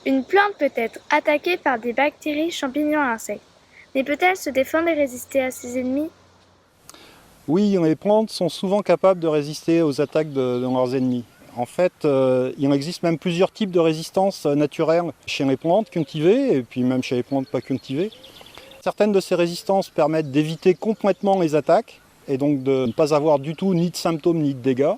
Une plante peut être attaquée par des bactéries, champignons et insectes. Mais peut-elle se défendre et résister à ses ennemis? Oui, les plantes sont souvent capables de résister aux attaques de leurs ennemis. En fait, il existe même plusieurs types de résistance naturelle chez les plantes cultivées et puis même chez les plantes pas cultivées. Certaines de ces résistances permettent d'éviter complètement les attaques et donc de ne pas avoir du tout ni de symptômes ni de dégâts,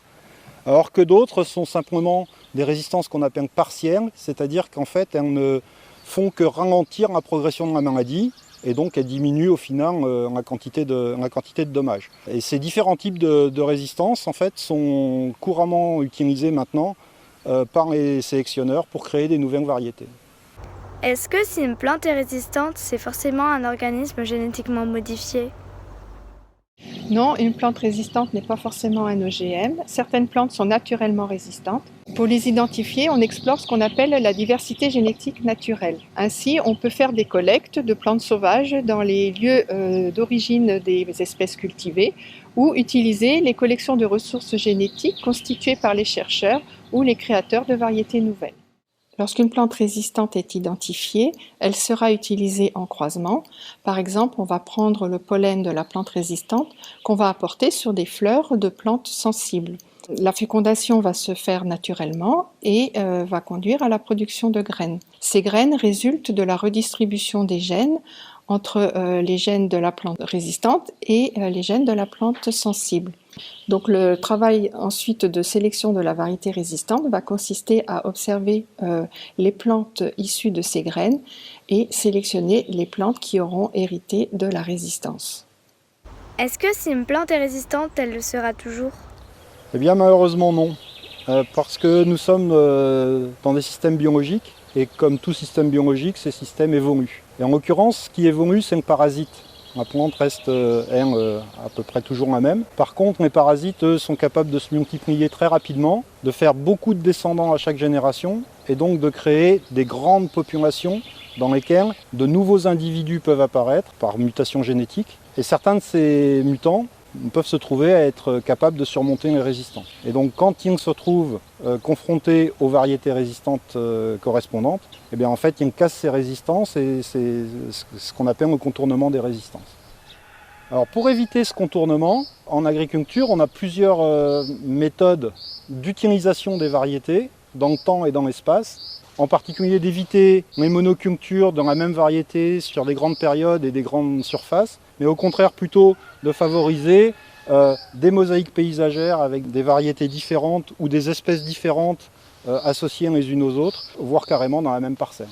alors que d'autres sont simplement des résistances qu'on appelle partielles, c'est-à-dire qu'en fait elles ne font que ralentir la progression de la maladie et donc elles diminuent au final la quantité de dommages. Et ces différents types de résistances en fait sont couramment utilisés maintenant par les sélectionneurs pour créer des nouvelles variétés. Est-ce que si une plante est résistante, c'est forcément un organisme génétiquement modifié? Non, une plante résistante n'est pas forcément un OGM. Certaines plantes sont naturellement résistantes. Pour les identifier, on explore ce qu'on appelle la diversité génétique naturelle. Ainsi, on peut faire des collectes de plantes sauvages dans les lieux d'origine des espèces cultivées ou utiliser les collections de ressources génétiques constituées par les chercheurs ou les créateurs de variétés nouvelles. Lorsqu'une plante résistante est identifiée, elle sera utilisée en croisement. Par exemple, on va prendre le pollen de la plante résistante qu'on va apporter sur des fleurs de plantes sensibles. La fécondation va se faire naturellement et va conduire à la production de graines. Ces graines résultent de la redistribution des gènes entre les gènes de la plante résistante et les gènes de la plante sensible. Donc le travail ensuite de sélection de la variété résistante va consister à observer les plantes issues de ces graines et sélectionner les plantes qui auront hérité de la résistance. Est-ce que si une plante est résistante, elle le sera toujours? Eh bien malheureusement non, parce que nous sommes dans des systèmes biologiques et comme tout système biologique, ces systèmes évoluent. Et en l'occurrence, ce qui évolue, c'est le parasite. La plante reste, à peu près toujours la même. Par contre, les parasites, eux, sont capables de se multiplier très rapidement, de faire beaucoup de descendants à chaque génération, et donc de créer des grandes populations dans lesquelles de nouveaux individus peuvent apparaître par mutation génétique. Et certains de ces mutants peuvent se trouver à être capables de surmonter les résistances. Et donc quand ils se trouvent confrontés aux variétés résistantes correspondantes, eh bien en fait ils cassent ces résistances et c'est ce qu'on appelle le contournement des résistances. Alors pour éviter ce contournement, en agriculture on a plusieurs méthodes d'utilisation des variétés dans le temps et dans l'espace. En particulier d'éviter les monocultures dans la même variété sur des grandes périodes et des grandes surfaces, mais au contraire plutôt de favoriser des mosaïques paysagères avec des variétés différentes ou des espèces différentes associées les unes aux autres, voire carrément dans la même parcelle.